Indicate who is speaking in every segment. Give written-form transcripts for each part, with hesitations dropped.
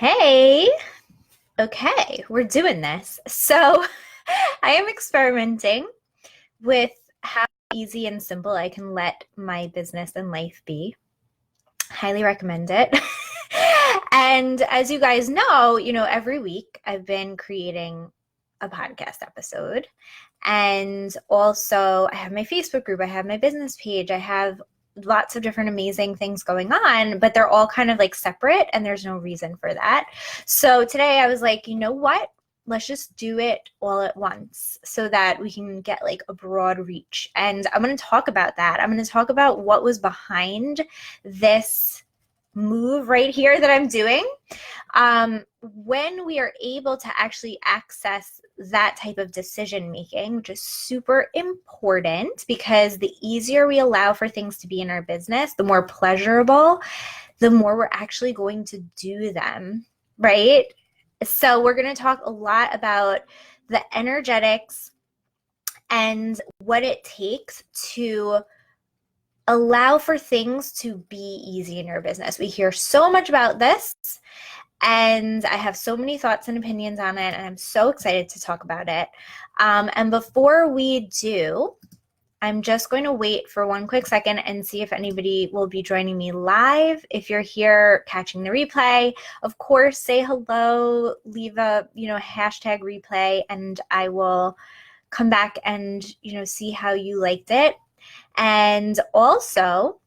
Speaker 1: Hey, okay, we're doing this. So I am experimenting with how easy and simple I can let my business and life be. Highly recommend it. And as you guys know, every week I've been creating a podcast episode. And also, I have my Facebook group, I have my business page, I have lots of different amazing things going on, but they're all kind of like separate and there's no reason for that. So today I was like, you know what? Let's just do it all at once so that we can get like a broad reach. And I'm going to talk about that. I'm going to talk about what was behind this move right here that I'm doing. When we are able to actually access that type of decision making, which is super important because the easier we allow for things to be in our business, the more pleasurable, the more we're actually going to do them, right? So we're going to talk a lot about the energetics and what it takes to allow for things to be easy in your business. We hear so much about this, and I have so many thoughts and opinions on it, and I'm so excited to talk about it. And before we do, I'm just going to wait for one quick second and see if anybody will be joining me live. If you're here catching the replay, of course, say hello, leave a hashtag replay, and I will come back and see how you liked it. And also,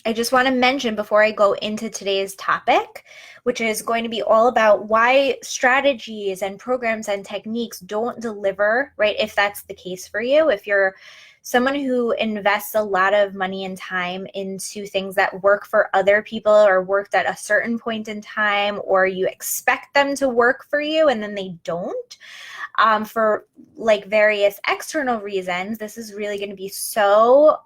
Speaker 1: I just want to mention before I go into today's topic, which is going to be all about why strategies and programs and techniques don't deliver, right? If that's the case for you, if you're someone who invests a lot of money and time into things that work for other people or worked at a certain point in time, or you expect them to work for you and then they don't, for like various external reasons, this is really going to be so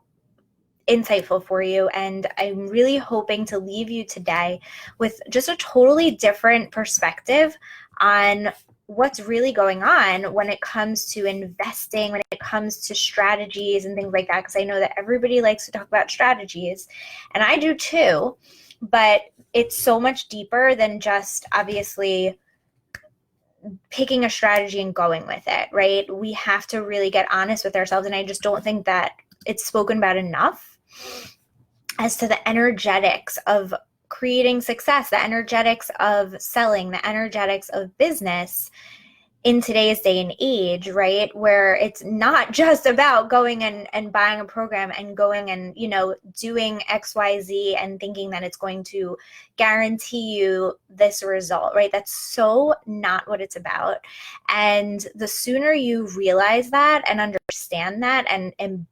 Speaker 1: insightful for you. And I'm really hoping to leave you today with just a totally different perspective on what's really going on when it comes to investing, when it comes to strategies and things like that, because I know that everybody likes to talk about strategies, and I do too, but it's so much deeper than just obviously picking a strategy and going with it, right? We have to really get honest with ourselves, and I just don't think that it's spoken about enough as to the energetics of creating success, the energetics of selling, the energetics of business in today's day and age, right? Where it's not just about going and buying a program and going and, doing XYZ and thinking that it's going to guarantee you this result, right? That's so not what it's about. And the sooner you realize that and understand that and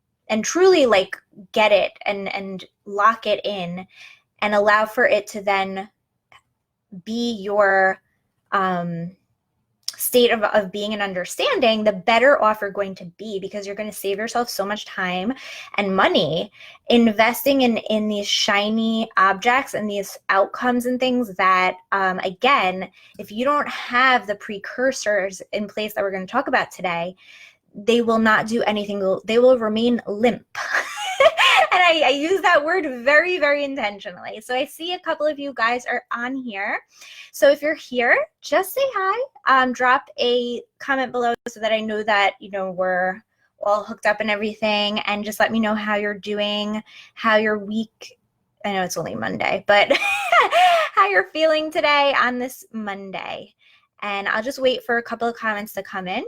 Speaker 1: truly like get it and lock it in and allow for it to then be your state of being and understanding, the better off you're going to be, because you're going to save yourself so much time and money investing in these shiny objects and these outcomes and things that, again, if you don't have the precursors in place that we're going to talk about today, they will not do anything. They will remain limp. And I use that word very, very intentionally. So I see a couple of you guys are on here. So if you're here, just say hi. Drop a comment below so that I know that, we're all hooked up and everything. And just let me know how you're doing, how your week, I know it's only Monday, but how you're feeling today on this Monday. And I'll just wait for a couple of comments to come in,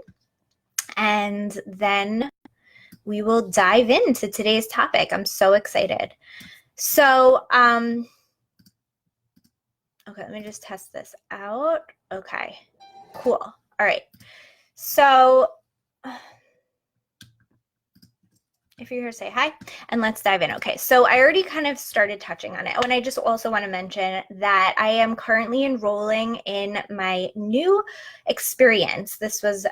Speaker 1: and then we will dive into today's topic. I'm so excited. So, okay, let me just test this out. Okay, cool. All right. So, if you're here, say hi, and let's dive in. Okay, so I already kind of started touching on it. Oh, and I just also want to mention that I am currently enrolling in my new experience. This was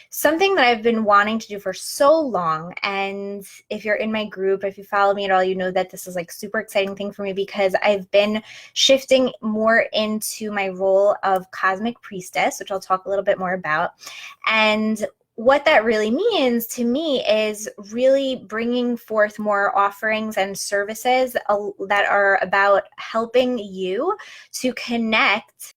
Speaker 1: something that I've been wanting to do for so long. And if you're in my group, if you follow me at all, you know that this is like super exciting thing for me, because I've been shifting more into my role of cosmic priestess, which I'll talk a little bit more about. And what that really means to me is really bringing forth more offerings and services that are about helping you to connect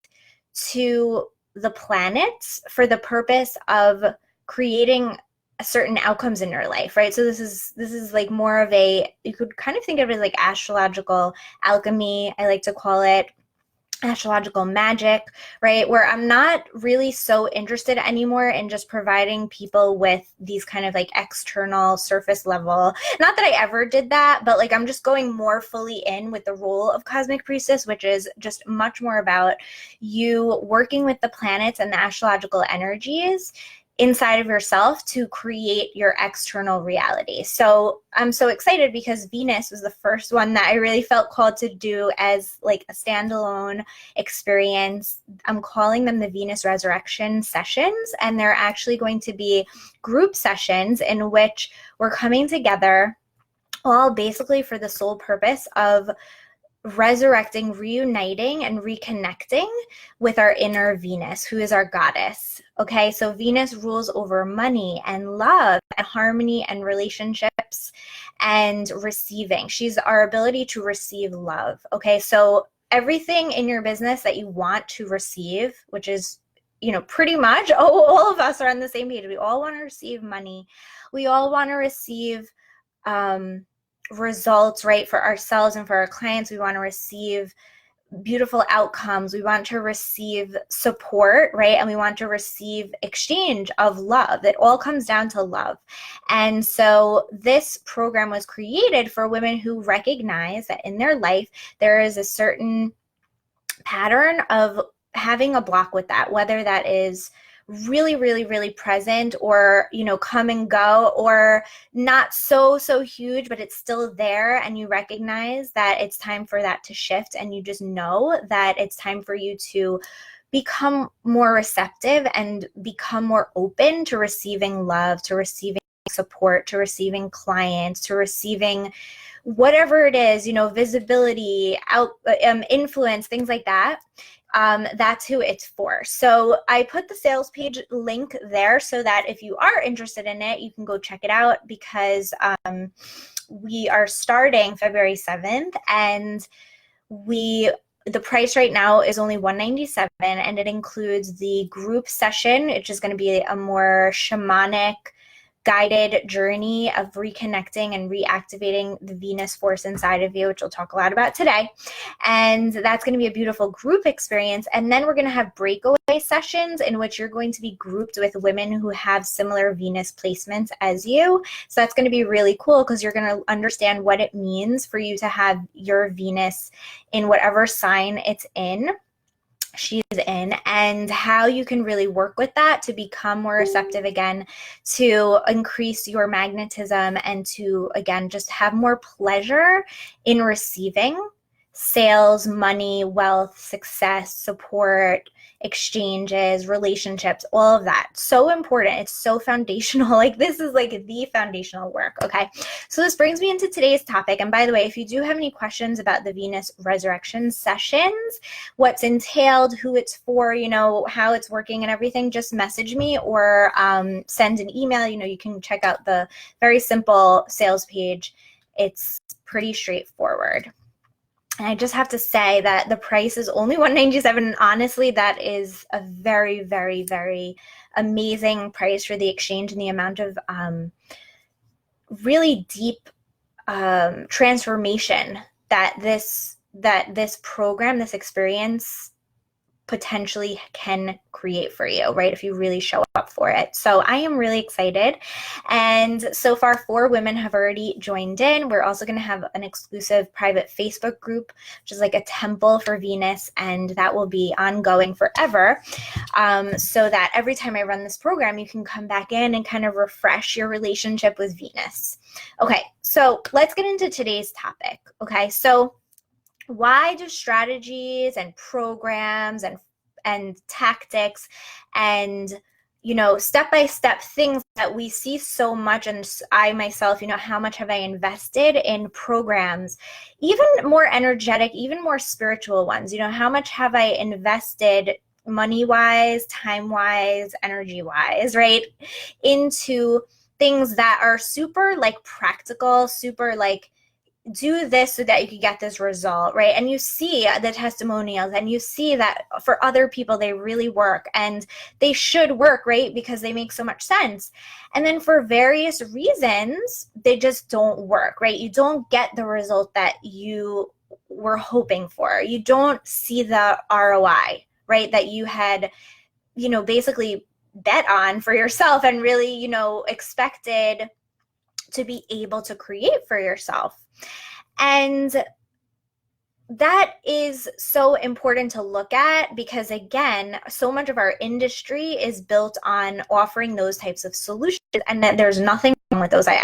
Speaker 1: to the planet for the purpose of creating certain outcomes in your life, right? So this is like more of a, you could kind of think of it as like astrological alchemy, I like to call it, astrological magic, right? Where I'm not really so interested anymore in just providing people with these kind of like external surface level, not that I ever did that, but like I'm just going more fully in with the role of Cosmic Priestess, which is just much more about you working with the planets and the astrological energies inside of yourself to create your external reality. So I'm so excited because Venus was the first one that I really felt called to do as like a standalone experience. I'm calling them the Venus Resurrection sessions, and they're actually going to be group sessions in which we're coming together all basically for the sole purpose of resurrecting, reuniting, and reconnecting with our inner Venus, who is our goddess. Okay, so Venus rules over money and love and harmony and relationships and receiving. She's our ability to receive love. Okay, so everything in your business that you want to receive, which is, you know, pretty much all of us are on the same page. We all want to receive money. We all want to receive results, right, for ourselves and for our clients. We want to receive beautiful outcomes. We want to receive support, right? And we want to receive exchange of love. It all comes down to love. And so this program was created for women who recognize that in their life, there is a certain pattern of having a block with that, whether that is really, really, really present or, you know, come and go, or not so huge, but it's still there. And you recognize that it's time for that to shift. And you just know that it's time for you to become more receptive and become more open to receiving love, to receiving support, to receiving clients, to receiving whatever it is, you know, visibility, influence, things like that. That's who it's for. So I put the sales page link there so that if you are interested in it, you can go check it out, because we are starting February 7th, and the price right now is only $197, and it includes the group session, which is going to be a more shamanic guided journey of reconnecting and reactivating the Venus force inside of you, which we'll talk a lot about today. And that's going to be a beautiful group experience. And then we're going to have breakaway sessions in which you're going to be grouped with women who have similar Venus placements as you. So that's going to be really cool, because you're going to understand what it means for you to have your Venus in whatever sign she's in, and how you can really work with that to become more receptive again, to increase your magnetism, and to, again, just have more pleasure in receiving sales, money, wealth, success, support, exchanges, relationships, all of that. So important. It's so foundational. Like, this is like the foundational work. Okay. So this brings me into today's topic. And by the way, if you do have any questions about the Venus Resurrection sessions, what's entailed, who it's for, you know, how it's working and everything, just message me or send an email. You know, you can check out the very simple sales page. It's pretty straightforward. And I just have to say that the price is only $197, and honestly, that is a very, very, very amazing price for the exchange and the amount of really deep transformation that this program, this experience potentially can create for you, right? If you really show up for it. So I am really excited. And so far, 4 women have already joined in. We're also going to have an exclusive private Facebook group, which is like a temple for Venus, and that will be ongoing forever. So that every time I run this program, you can come back in and kind of refresh your relationship with Venus. Okay, so let's get into today's topic. Okay, so why do strategies and programs and tactics and, you know, step-by-step things that we see so much, and I myself, you know, how much have I invested in programs, even more energetic, even more spiritual ones, you know, how much have I invested money-wise, time-wise, energy-wise, right? Into things that are super like practical, super like do this so that you can get this result, right? And you see the testimonials and you see that for other people, they really work and they should work, right? Because they make so much sense. And then for various reasons, they just don't work, right? You don't get the result that you were hoping for. You don't see the ROI, right? That you had, basically bet on for yourself and really, expected to be able to create for yourself. And that is so important to look at because, again, so much of our industry is built on offering those types of solutions, and that there's nothing wrong with those. I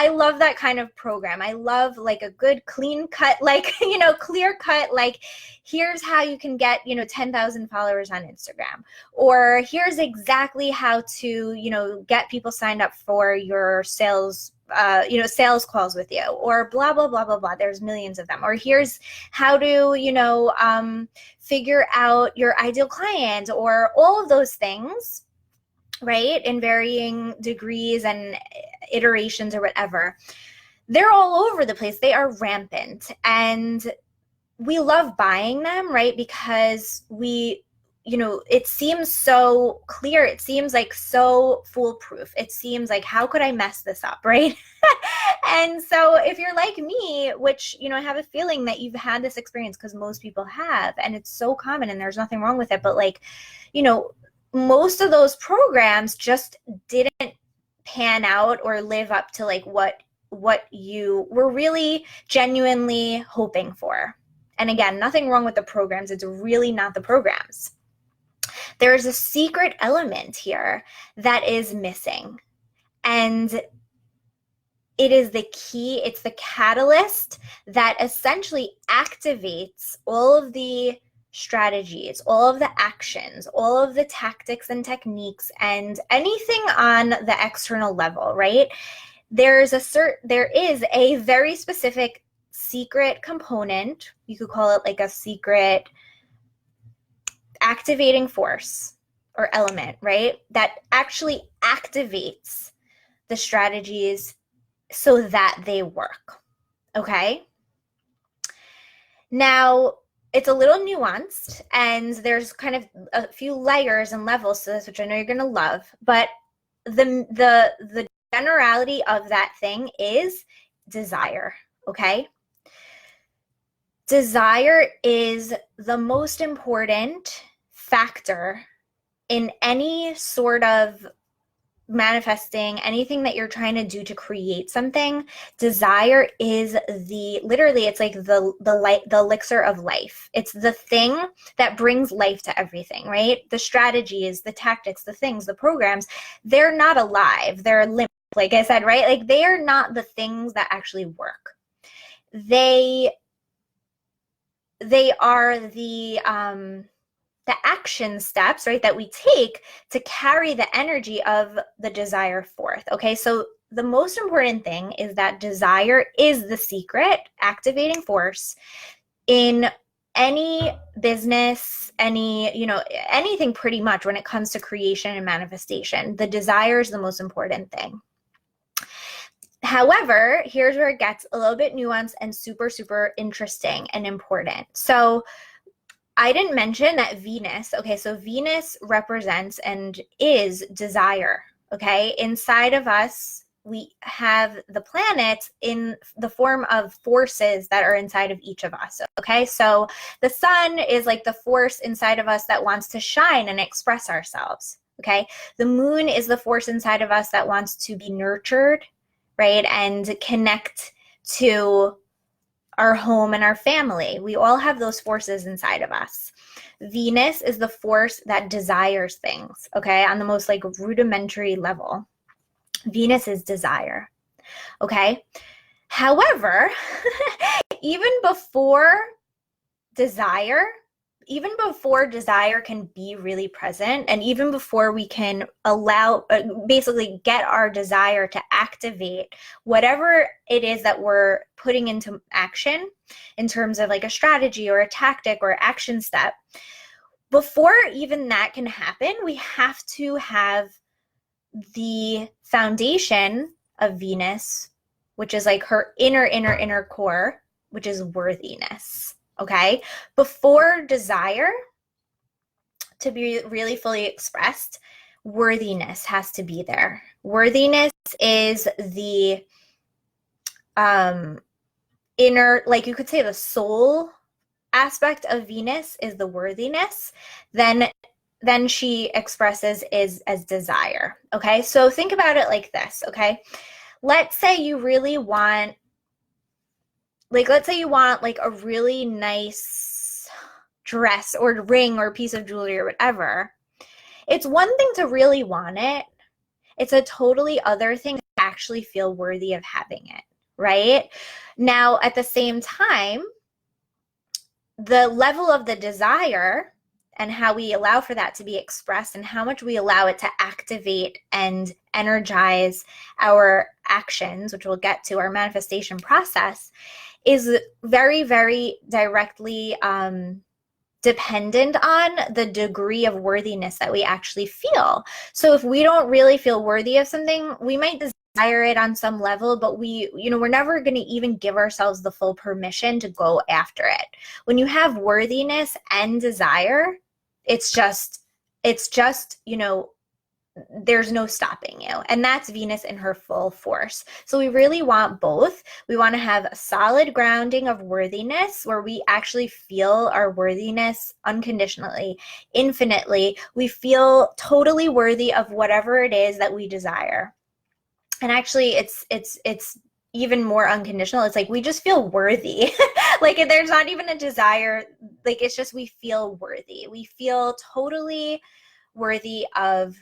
Speaker 1: love that kind of program. I love like a good clean cut, like, clear cut, like here's how you can get, 10,000 followers on Instagram, or here's exactly how to, get people signed up for your sales calls with you, or blah, blah, blah, blah, blah. There's millions of them. Or here's how to, figure out your ideal client, or all of those things, right? In varying degrees and iterations or whatever. They're all over the place. They are rampant. And we love buying them, right? Because it seems so clear. It seems like so foolproof. It seems like, how could I mess this up, right? And so if you're like me, which, I have a feeling that you've had this experience because most people have, and it's so common and there's nothing wrong with it. But like, most of those programs just didn't pan out or live up to like what you were really genuinely hoping for. And again, nothing wrong with the programs. It's really not the programs. There is a secret element here that is missing. And it is the key, it's the catalyst that essentially activates all of the strategies, all of the actions, all of the tactics and techniques, and anything on the external level, right? There is a very specific secret component. You could call it like a secret activating force or element, right? That actually activates the strategies so that they work. Okay? Now, it's a little nuanced, and there's kind of a few layers and levels to this, which I know you're going to love, but the generality of that thing is desire, okay? Desire is the most important factor in any sort of manifesting, anything that you're trying to do to create something. Desire is it's like the elixir of life. It's the thing that brings life to everything, right? The strategies, the tactics, the things, the programs, they're not alive. They're limp, like I said, right? Like they are not the things that actually work. They are the action steps, right, that we take to carry the energy of the desire forth. Okay, so the most important thing is that desire is the secret activating force in any business, anything pretty much when it comes to creation and manifestation. The desire is the most important thing. However, here's where it gets a little bit nuanced and super, super interesting and important. So I didn't mention that Venus, okay, so Venus represents and is desire, okay? Inside of us, we have the planets in the form of forces that are inside of each of us, okay? So the sun is like the force inside of us that wants to shine and express ourselves, okay? The moon is the force inside of us that wants to be nurtured, right? And connect to our home and our family. We all have those forces inside of us. Venus is the force that desires things, okay? On the most like rudimentary level. Venus is desire, okay? However, even before desire can be really present, and even before we can basically get our desire to activate whatever it is that we're putting into action in terms of like a strategy or a tactic or action step, before even that can happen, we have to have the foundation of Venus, which is like her inner core, which is worthiness. Okay. Before desire to be really fully expressed, worthiness has to be there. Worthiness is the inner, like you could say the soul aspect of Venus is the worthiness. Then she expresses is as desire. Okay. So think about it like this. Okay. Let's say you really want, let's say you want like a really nice dress or ring or piece of jewelry or whatever. It's one thing to really want it. It's a totally other thing to actually feel worthy of having it, right? Now, at the same time, the level of the desire and how we allow for that to be expressed and how much we allow it to activate and energize our actions, which we'll get to, our manifestation process, is very, very directly dependent on the degree of worthiness that we actually feel. So if we don't really feel worthy of something, we might desire it on some level, but we're never going to even give ourselves the full permission to go after it. When you have worthiness and desire, it's just, there's no stopping you. And that's Venus in her full force. So we really want both. We want to have a solid grounding of worthiness where we actually feel our worthiness unconditionally, infinitely. We feel totally worthy of whatever it is that we desire. And actually it's even more unconditional. It's like we just feel worthy. Like there's not even a desire. Like it's just we feel worthy. We feel totally worthy of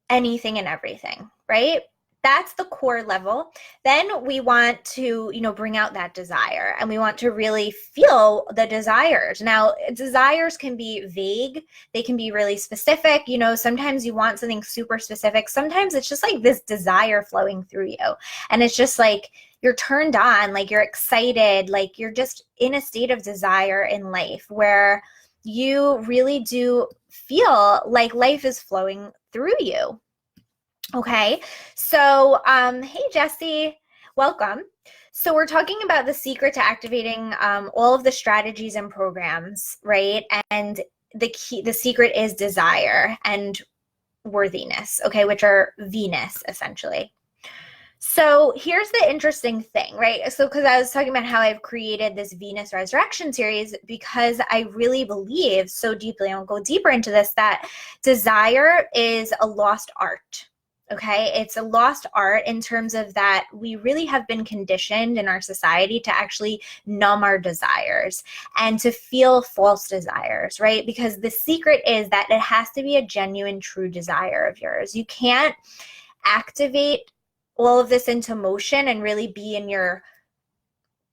Speaker 1: anything and everything, right? That's the core level. Then we want to, bring out that desire, and we want to really feel the desires. Now, desires can be vague. They can be really specific. Sometimes you want something super specific. Sometimes it's just like this desire flowing through you. And it's just like you're turned on, like you're excited, like you're just in a state of desire in life where you really do feel like life is flowing through you. Okay, so hey Jesse, welcome. So we're talking about the secret to activating all of the strategies and programs, right? And the secret is desire and worthiness, okay, which are Venus essentially. So here's the interesting thing, right? So because I was talking about how I've created this Venus Resurrection series because I really believe so deeply, and I'll go deeper into this, that desire is a lost art. Okay, it's a lost art in terms of that we really have been conditioned in our society to actually numb our desires and to feel false desires, right? Because the secret is that it has to be a genuine, true desire of yours. You can't activate all of this into motion and really be in your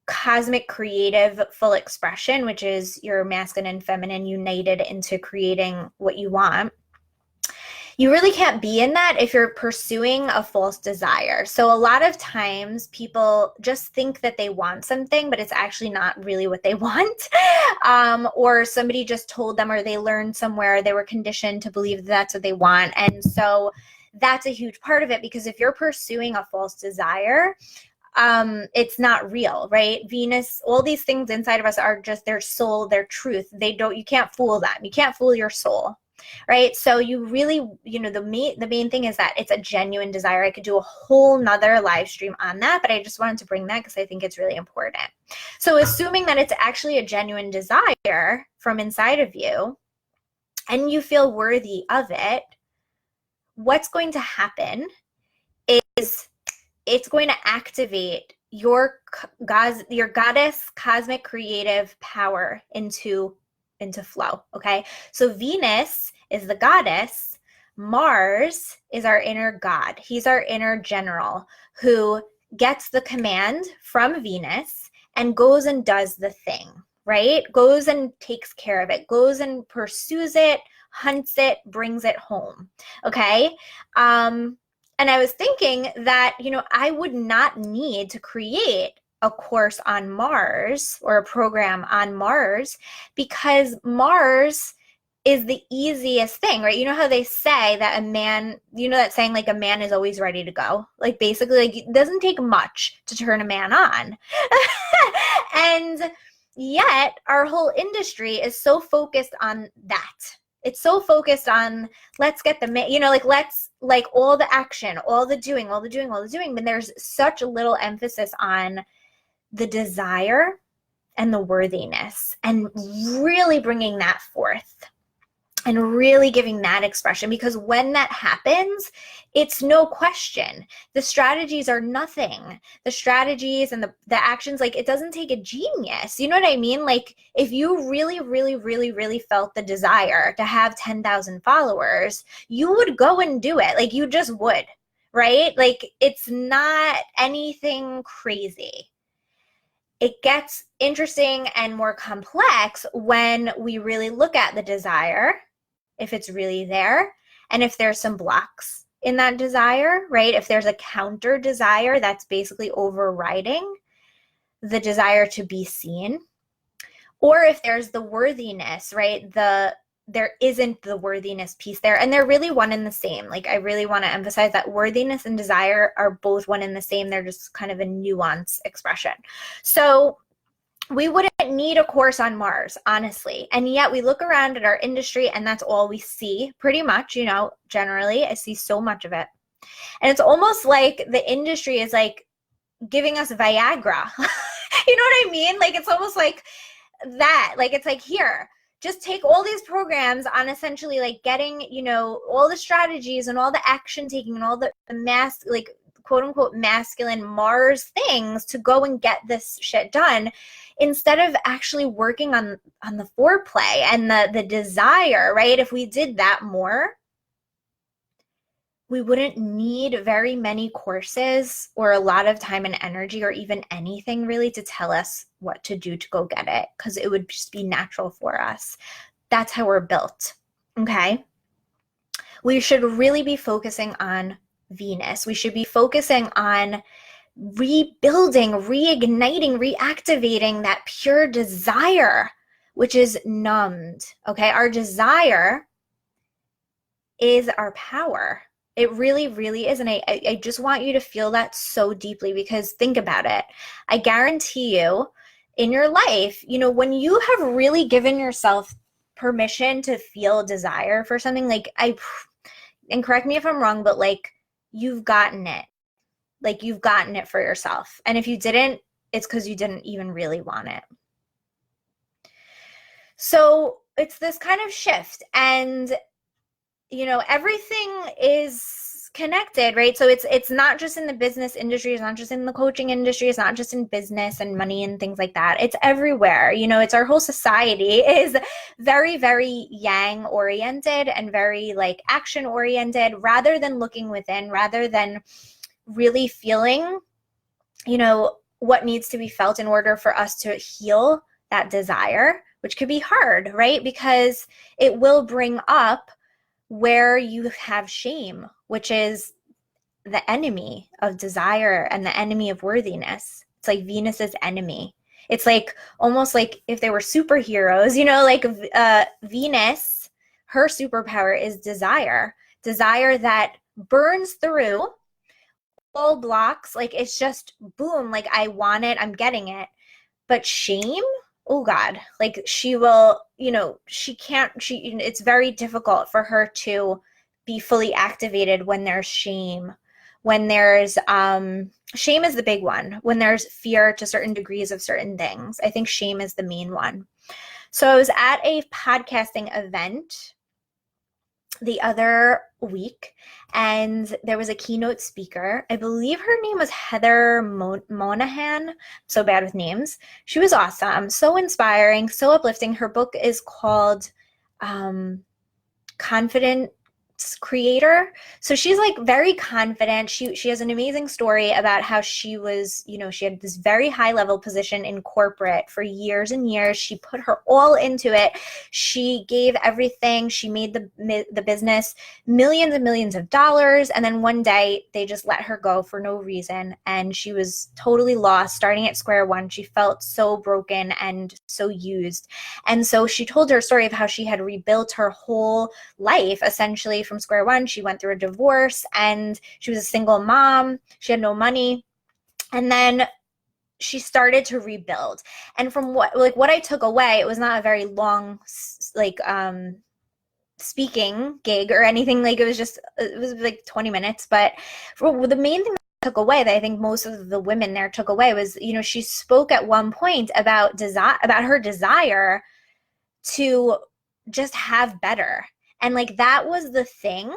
Speaker 1: cosmic creative full expression, which is your masculine and feminine united into creating what you want. You really can't be in that if you're pursuing a false desire. So a lot of times people just think that they want something, but it's actually not really what they want. Or somebody just told them, or they learned somewhere, they were conditioned to believe that that's what they want. And so that's a huge part of it, because if you're pursuing a false desire, it's not real, right? Venus, all these things inside of us are just their soul, their truth. You can't fool them. You can't fool your soul. Right. So you really, the main thing is that it's a genuine desire. I could do a whole nother live stream on that, but I just wanted to bring that because I think it's really important. So assuming that it's actually a genuine desire from inside of you and you feel worthy of it, what's going to happen is it's going to activate your goddess cosmic creative power into flow. Okay. So Venus is the goddess. Mars is our inner god. He's our inner general who gets the command from Venus and goes and does the thing, right? Goes and takes care of it, goes and pursues it, hunts it, brings it home. Okay. And I was thinking that, I would not need to create a course on Mars or a program on Mars, because Mars is the easiest thing, right? You know how they say that a man, you know that saying, like, a man is always ready to go? Like, basically, like, it doesn't take much to turn a man on. And yet, our whole industry is so focused on that. It's so focused on, let's get the man, like, let's, like, all the action, all the doing, all the doing, all the doing. But there's such a little emphasis on the desire and the worthiness, and really bringing that forth and really giving that expression, because when that happens, it's no question. The strategies are nothing. The strategies and the actions, like, it doesn't take a genius. You know what I mean? Like, if you really, really, really, really felt the desire to have 10,000 followers, you would go and do it. Like, you just would, right? Like, it's not anything crazy. It gets interesting and more complex when we really look at the desire, if it's really there, and if there's some blocks in that desire, right? If there's a counter desire that's basically overriding the desire to be seen, or if there's the worthiness, right? There isn't the worthiness piece there, and they're really one and the same. Like, I really want to emphasize that worthiness and desire are both one and the same. They're just kind of a nuance expression. So we wouldn't need a course on Mars, honestly. And yet we look around at our industry and that's all we see, pretty much, generally. I see so much of it. And it's almost like the industry is like giving us Viagra. You know what I mean? Like, it's almost like that. Like, it's like, here, just take all these programs on essentially like getting, all the strategies and all the action taking and all the quote unquote masculine Mars things to go and get this shit done, instead of actually working on the foreplay and the desire, right? If we did that more, we wouldn't need very many courses or a lot of time and energy or even anything really to tell us what to do to go get it, because it would just be natural for us. That's how we're built, okay? We should really be focusing on Venus. We should be focusing on rebuilding, reigniting, reactivating that pure desire, which is numbed, okay? Our desire is our power. It really, really is. And I just want you to feel that so deeply, because think about it. I guarantee you in your life, when you have really given yourself permission to feel desire for something, and correct me if I'm wrong, but like, you've gotten it. Like, you've gotten it for yourself. And if you didn't, it's because you didn't even really want it. So it's this kind of shift, and everything is connected, right? So it's not just in the business industry, it's not just in the coaching industry, it's not just in business and money and things like that. It's everywhere. It's our whole society is very, very yang oriented and very like action oriented, rather than looking within, rather than really feeling, what needs to be felt in order for us to heal that desire, which could be hard, right? Because it will bring up where you have shame, which is the enemy of desire and the enemy of worthiness. It's like Venus's enemy. It's like almost like if they were superheroes, Venus, her superpower is desire that burns through all blocks. Like, it's just boom, like, I want it, I'm getting it. But shame, oh God, like, she will, it's very difficult for her to be fully activated when there's shame. When there's, shame is the big one. When there's fear to certain degrees of certain things, I think shame is the main one. So I was at a podcasting event the other week, and there was a keynote speaker. I believe her name was Heather Monahan. So bad with names. She was awesome, so inspiring, so uplifting. Her book is called Confident creator. So she's like very confident. She has an amazing story about how she was, she had this very high level position in corporate for years and years. She put her all into it. She gave everything. She made the business millions and millions of dollars. And then one day they just let her go for no reason. And she was totally lost, starting at square one. She felt so broken and so used. And so she told her story of how she had rebuilt her whole life essentially from square one. She went through a divorce and she was a single mom. She had no money. And then she started to rebuild. And from what I took away, it was not a very long speaking gig or anything. Like it was like 20 minutes. But the main thing that I took away, that I think most of the women there took away, was, she spoke at one point about her desire to just have better. And like that was the thing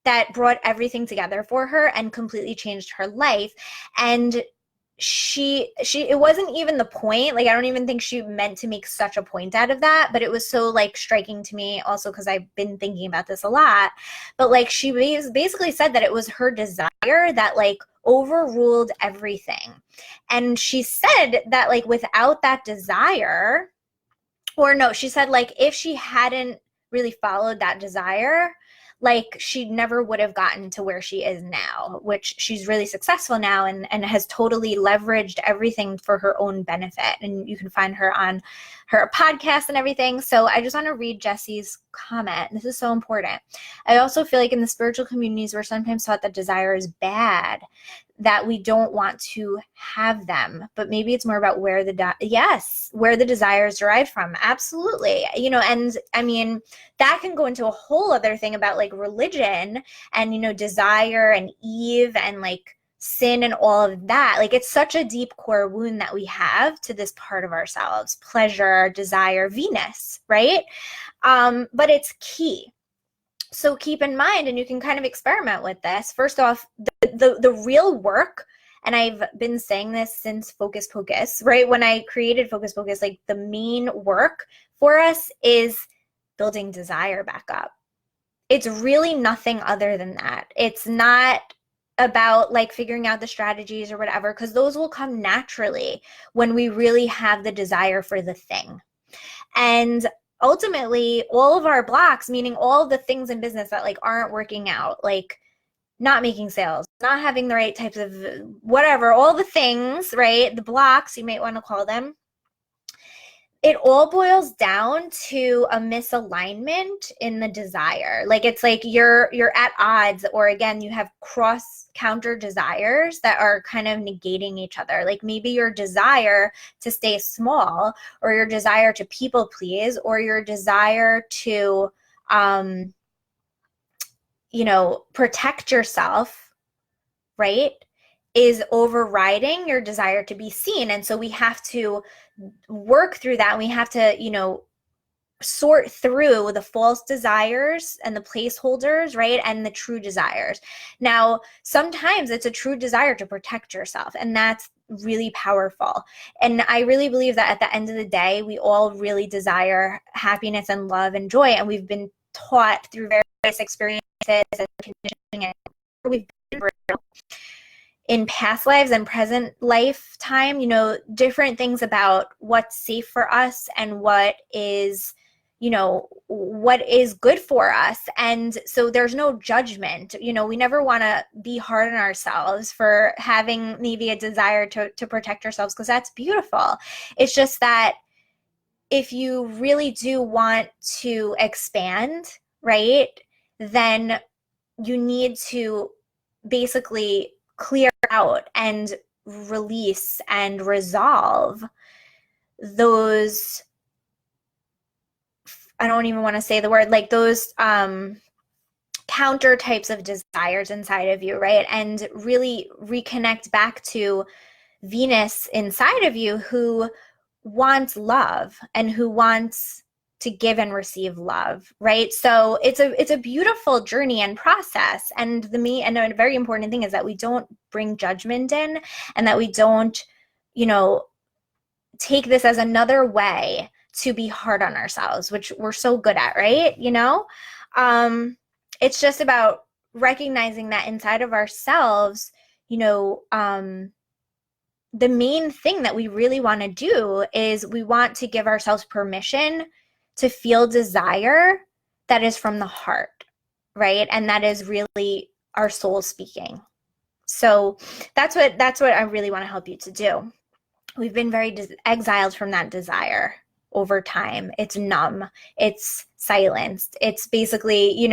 Speaker 1: that brought everything together for her and completely changed her life. And it wasn't even the point. Like, I don't even think she meant to make such a point out of that, but it was so like striking to me also because I've been thinking about this a lot. But like, she basically said that it was her desire that like overruled everything. And she said that like without that desire, or no, she said like if she hadn't really followed that desire, like she never would have gotten to where she is now, which she's really successful now and has totally leveraged everything for her own benefit. And you can find her on her podcast and everything. So I just want to read Jesse's comment. This is so important. I also feel like in the spiritual communities, we're sometimes taught that desire is bad, that we don't want to have them, but maybe it's more about where the desire is derived from. Absolutely. And I mean, that can go into a whole other thing about like religion and, desire and Eve and like sin and all of that. Like it's such a deep core wound that we have to this part of ourselves: pleasure, desire, Venus, right? But it's key. So keep in mind, and you can kind of experiment with this. First off, the real work, and I've been saying this since Focus Pocus, right? When I created Focus Pocus, like the main work for us is building desire back up. It's really nothing other than that. It's not about like figuring out the strategies or whatever, because those will come naturally when we really have the desire for the thing. And ultimately, all of our blocks, meaning all the things in business that like aren't working out, like not making sales, not having the right types of whatever, all the things, right? The blocks, you might want to call them. It all boils down to a misalignment in the desire. Like it's like you're at odds, or again, you have counter desires that are kind of negating each other. Like maybe your desire to stay small, or your desire to people please, or your desire to protect yourself, right, is overriding your desire to be seen. And so we have to work through that. We have to, sort through the false desires and the placeholders, right? And the true desires. Now, sometimes it's a true desire to protect yourself, and that's really powerful. And I really believe that at the end of the day, we all really desire happiness and love and joy. And we've been taught through various experiences and conditioning, and we've been through in past lives and present lifetime, different things about what's safe for us and what is good for us. And so there's no judgment. We never want to be hard on ourselves for having maybe a desire to protect ourselves, because that's beautiful. It's just that if you really do want to expand, right, then you need to basically clear out and release and resolve those, I don't even want to say the word, like those counter types of desires inside of you, right? And really reconnect back to Venus inside of you, who wants love and who wants to give and receive love, right? So it's a beautiful journey and process. And a very important thing is that we don't bring judgment in, and that we don't, take this as another way to be hard on ourselves, which we're so good at, right? it's just about recognizing that inside of ourselves, the main thing that we really want to do is we want to give ourselves permission to feel desire that is from the heart, right? And that is really our soul speaking. So that's what I really want to help you to do. We've been very exiled from that desire over time. It's numb, it's silenced, it's basically,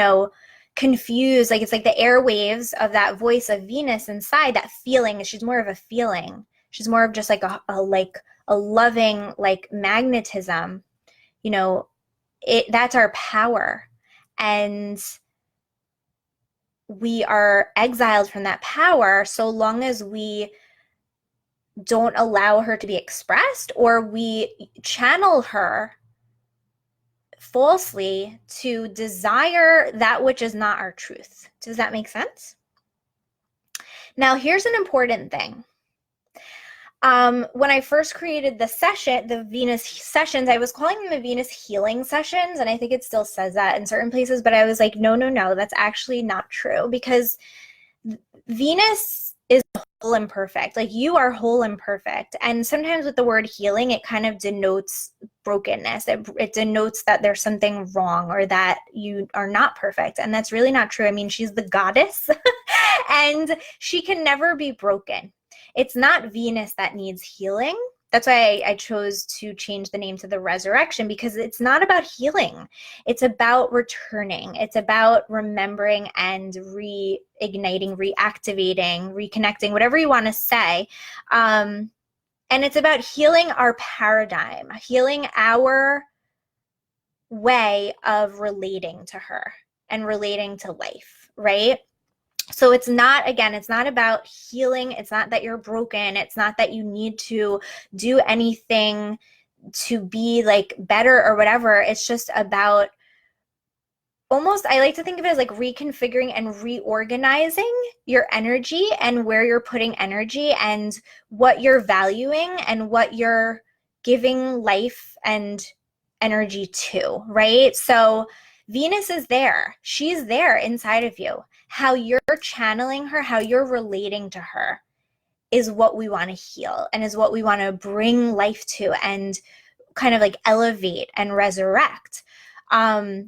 Speaker 1: confused. Like it's like the airwaves of that voice of Venus inside, that feeling. She's more of a feeling. She's more of just like a loving, like magnetism. That's our power. And we are exiled from that power so long as we don't allow her to be expressed, or we channel her falsely to desire that which is not our truth. Does that make sense? Now, here's an important thing. When I first created the Venus sessions, I was calling them the Venus healing sessions, and I think it still says that in certain places, but I was like, no, that's actually not true, because Venus is whole and perfect. Like, you are whole and perfect. And sometimes with the word healing, it kind of denotes brokenness. It denotes that there's something wrong or that you are not perfect. And that's really not true. I mean, she's the goddess and she can never be broken. It's not Venus that needs healing. That's why I chose to change the name to the Resurrection, because it's not about healing. It's about returning. It's about remembering and reigniting, reactivating, reconnecting, whatever you want to say. And it's about healing our paradigm, healing our way of relating to her and relating to life, right? So it's not about healing. It's not that you're broken. It's not that you need to do anything to be like better or whatever. It's just about almost, I like to think of it as like reconfiguring and reorganizing your energy and where you're putting energy and what you're valuing and what you're giving life and energy to, right? So Venus is there. She's there inside of you. How you're channeling her, how you're relating to her is what we want to heal and is what we want to bring life to and kind of like elevate and resurrect.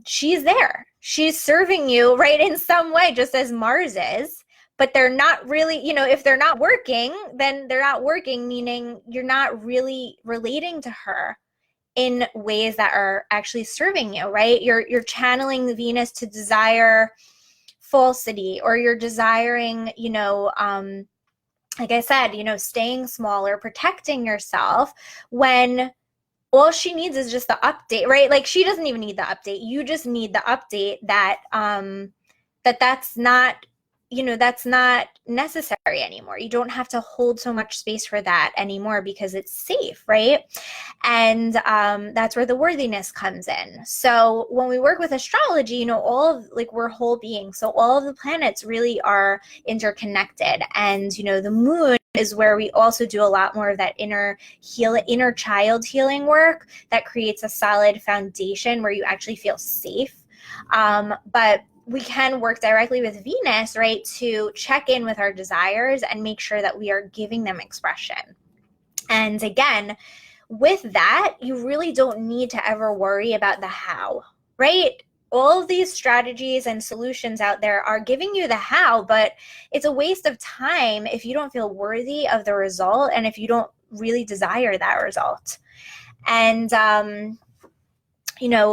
Speaker 1: She's there. She's serving you, right, in some way, just as Mars is. But they're not really, if they're not working, then they're not working, meaning you're not really relating to her in ways that are actually serving you, right? You're channeling the Venus to desire falsity, or you're desiring, like I said, staying smaller, protecting yourself, when all she needs is just the update, right? Like, she doesn't even need the update. You just need the update that that's not, that's not necessary anymore. You don't have to hold so much space for that anymore because it's safe, right? And that's where the worthiness comes in. So when we work with astrology, we're whole beings. So all of the planets really are interconnected. And, the moon is where we also do a lot more of that inner child healing work that creates a solid foundation where you actually feel safe. But we can work directly with Venus, right, to check in with our desires and make sure that we are giving them expression. And again, with that, you really don't need to ever worry about the how, right? All of these strategies and solutions out there are giving you the how, but it's a waste of time if you don't feel worthy of the result and if you don't really desire that result. And,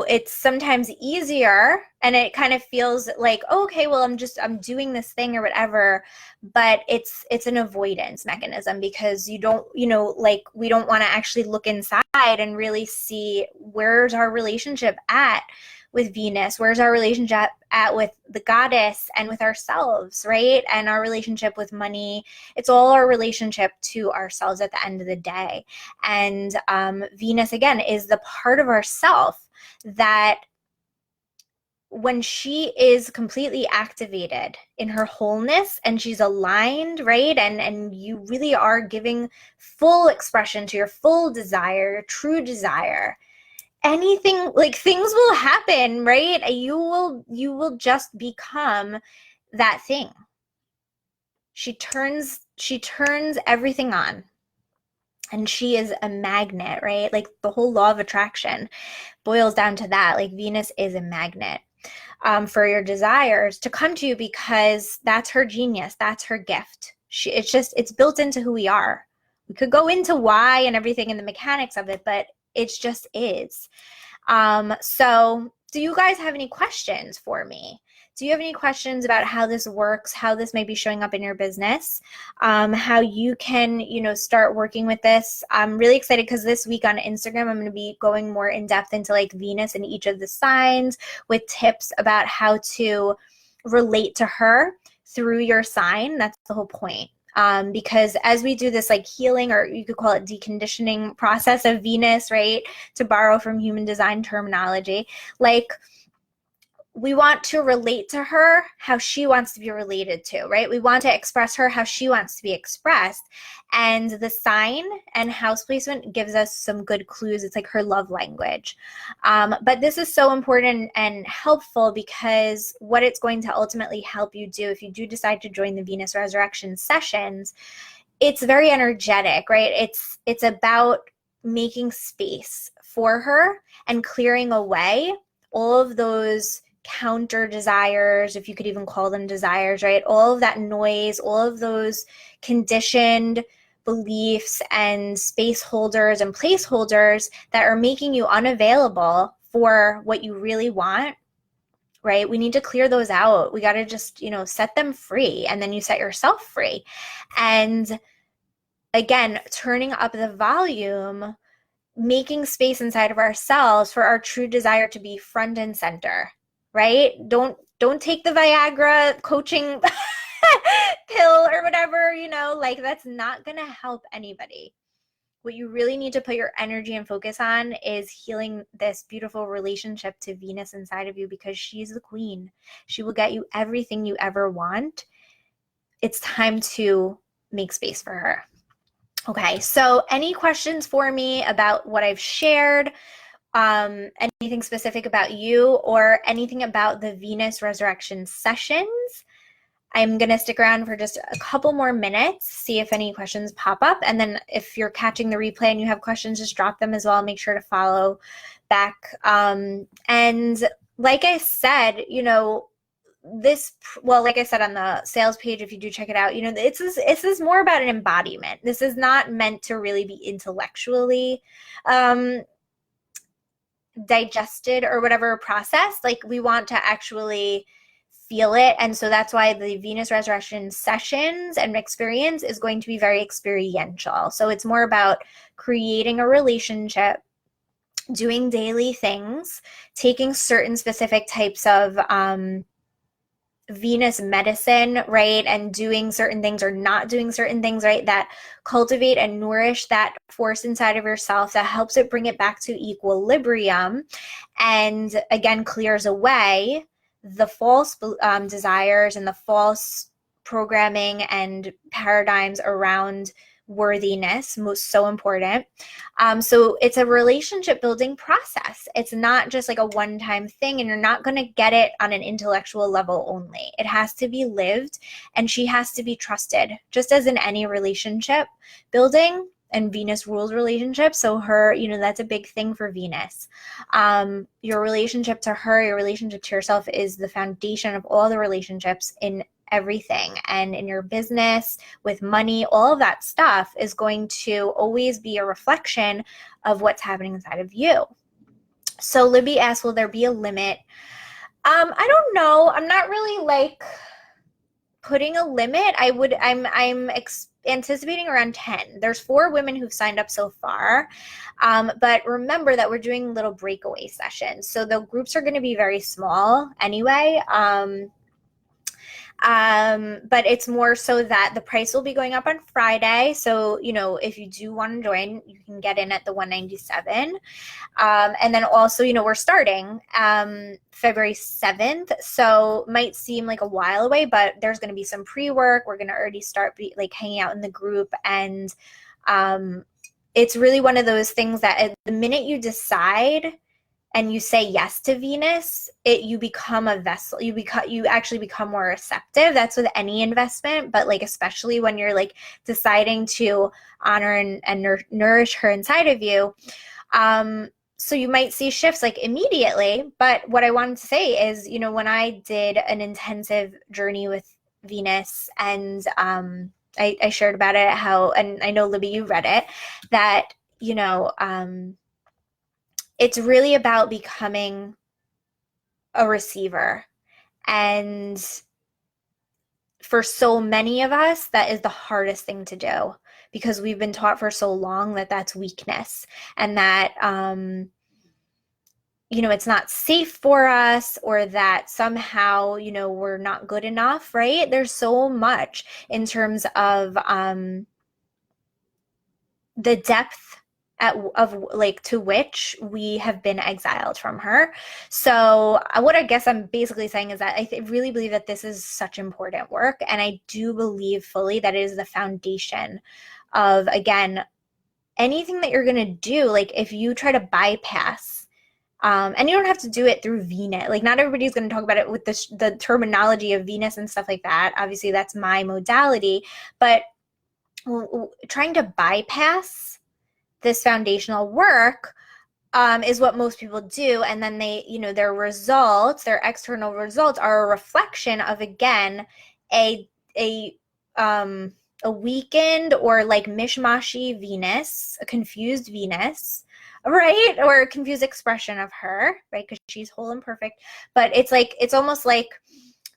Speaker 1: it's sometimes easier and it kind of feels like, oh, okay, well, I'm doing this thing or whatever, but it's an avoidance mechanism because we don't want to actually look inside and really see where's our relationship at with Venus, where's our relationship at with the goddess and with ourselves, right? And our relationship with money. It's all our relationship to ourselves at the end of the day. And Venus, again, is the part of ourself that when she is completely activated in her wholeness and she's aligned, right? And you really are giving full expression to your full desire, your true desire, anything, like things will happen, right? You will just become that thing. She turns everything on. And she is a magnet, right? Like the whole law of attraction boils down to that. Like Venus is a magnet for your desires to come to you, because that's her genius. That's her gift. It's built into who we are. We could go into why and everything and the mechanics of it, but it just is. So do you guys have any questions for me? Do you have any questions about how this works, how this may be showing up in your business, how you can, start working with this? I'm really excited because this week on Instagram, I'm going to be going more in depth into like Venus and each of the signs with tips about how to relate to her through your sign. That's the whole point. Because as we do this like healing, or you could call it deconditioning process of Venus, right? To borrow from human design terminology, like we want to relate to her how she wants to be related to, right? We want to express her how she wants to be expressed. And the sign and house placement gives us some good clues. It's like her love language. But this is so important and helpful, because what it's going to ultimately help you do if you do decide to join the Venus Resurrection sessions, it's very energetic, right? It's about making space for her and clearing away all of those counter desires, if you could even call them desires, right? All of that noise, all of those conditioned beliefs and space holders and placeholders that are making you unavailable for what you really want, right? We need to clear those out. We got to just, set them free, and then you set yourself free. And again, turning up the volume, making space inside of ourselves for our true desire to be front and center, right? Don't take the Viagra coaching pill or whatever, like that's not going to help anybody. What you really need to put your energy and focus on is healing this beautiful relationship to Venus inside of you, because she's the queen. She will get you everything you ever want. It's time to make space for her. Okay, so any questions for me about what I've shared? Anything specific about you, or anything about the Venus Resurrection sessions? I'm going to stick around for just a couple more minutes, see if any questions pop up. And then if you're catching the replay and you have questions, just drop them as well. Make sure to follow back. And like I said, like I said on the sales page, if you do check it out, it's more about an embodiment. This is not meant to really be intellectually digested or whatever process. Like we want to actually feel it. And so that's why the Venus Resurrection sessions and experience is going to be very experiential. So it's more about creating a relationship, doing daily things, taking certain specific types of Venus medicine, right? And doing certain things or not doing certain things, right? That cultivate and nourish that force inside of yourself, that helps it bring it back to equilibrium, and again, clears away the false desires and the false programming and paradigms around worthiness, so important. So it's a relationship building process. It's not just like a one-time thing, and you're not going to get it on an intellectual level only. It has to be lived, and she has to be trusted, just as in any relationship building. And Venus rules relationships, so her, that's a big thing for Venus. Your relationship to her, your relationship to yourself is the foundation of all the relationships in everything. And in your business, with money, all of that stuff is going to always be a reflection of what's happening inside of you. So Libby asks, will there be a limit? I don't know. I'm not really like putting a limit. I'm anticipating around 10. There's 4 women who've signed up so far. But remember that we're doing little breakaway sessions. So the groups are going to be very small anyway. But it's more so that the price will be going up on Friday. So, if you do want to join, you can get in at the $197. And then also, we're starting February 7th. So might seem like a while away, but there's going to be some pre-work. We're going to already start hanging out in the group. And it's really one of those things that the minute you decide and you say yes to Venus, you become a vessel. You actually become more receptive. That's with any investment, but like especially when you're like deciding to honor and nourish her inside of you. So you might see shifts like immediately. But what I wanted to say is, you know, when I did an intensive journey with Venus, and I shared about it, how, and I know Libby, you read it, that, you know, it's really about becoming a receiver. And for so many of us, that is the hardest thing to do, because we've been taught for so long that that's weakness, and that, you know, it's not safe for us, or that somehow, you know, we're not good enough, right? There's so much in terms of the depth of like to which we have been exiled from her. So what I guess I'm basically saying is that I really believe that this is such important work, and I do believe fully that it is the foundation of, again, anything that you're going to do. Like if you try to bypass, and you don't have to do it through Venus. Like not everybody's going to talk about it with the terminology of Venus and stuff like that. Obviously that's my modality, but trying to bypass this foundational work is what most people do. And then they, you know, their results, their external results are a reflection of, again, a weakened or like mishmashy Venus, a confused Venus, right? Or a confused expression of her, right? Because she's whole and perfect. But it's like, it's almost like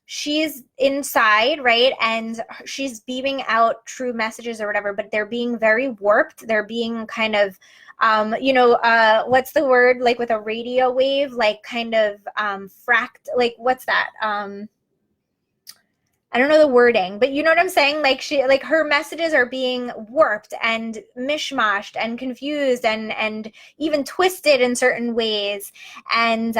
Speaker 1: she's inside, right? And she's beaming out true messages or whatever, but they're being very warped. They're being kind of, you know, what's the word? Like with a radio wave, like kind of fract, like what's that? I don't know the wording, but you know what I'm saying? Like like her messages are being warped and mishmashed and confused and even twisted in certain ways. And,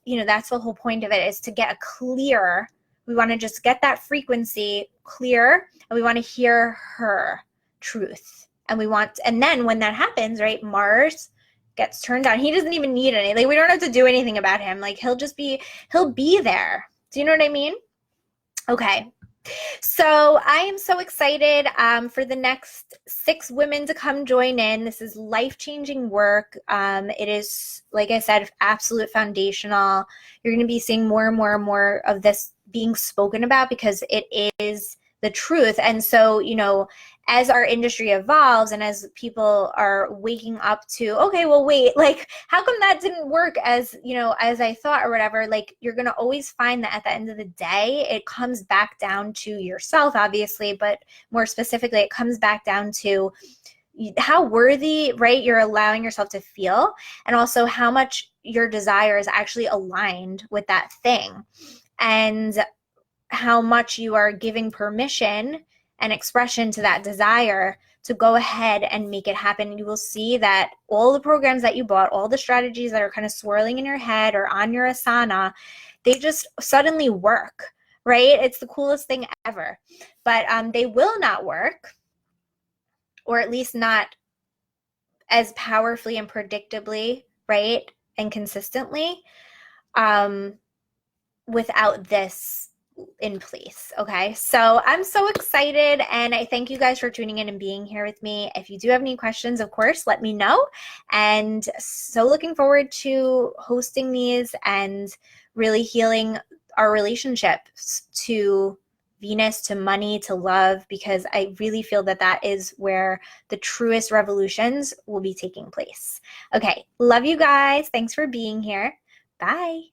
Speaker 1: you know, that's the whole point of it, is to get a clear, we want to just get that frequency clear, and we want to hear her truth. And and then when that happens, right, Mars gets turned on. He doesn't even need any, like we don't have to do anything about him. Like he'll be there. Do you know what I mean? Okay. So I am so excited for the next 6 women to come join in. This is life-changing work. It is, like I said, absolute foundational. You're going to be seeing more and more and more of this being spoken about, because it is the truth. And so, you know, as our industry evolves and as people are waking up to, okay, well, wait, like, how come that didn't work as, you know, as I thought or whatever, like, you're going to always find that at the end of the day, it comes back down to yourself, obviously, but more specifically, it comes back down to how worthy, right, you're allowing yourself to feel, and also how much your desire is actually aligned with that thing, and how much you are giving permission and expression to that desire to go ahead and make it happen. You will see that all the programs that you bought, all the strategies that are kind of swirling in your head or on your Asana, they just suddenly work, right? It's the coolest thing ever. But they will not work, or at least not as powerfully and predictably, right, and consistently, without this in place. Okay, so I'm so excited, and I thank you guys for tuning in and being here with me. If you do have any questions, of course, let me know. And so looking forward to hosting these and really healing our relationships to Venus, to money, to love, because I really feel that that is where the truest revolutions will be taking place. Okay, love you guys. Thanks for being here. Bye.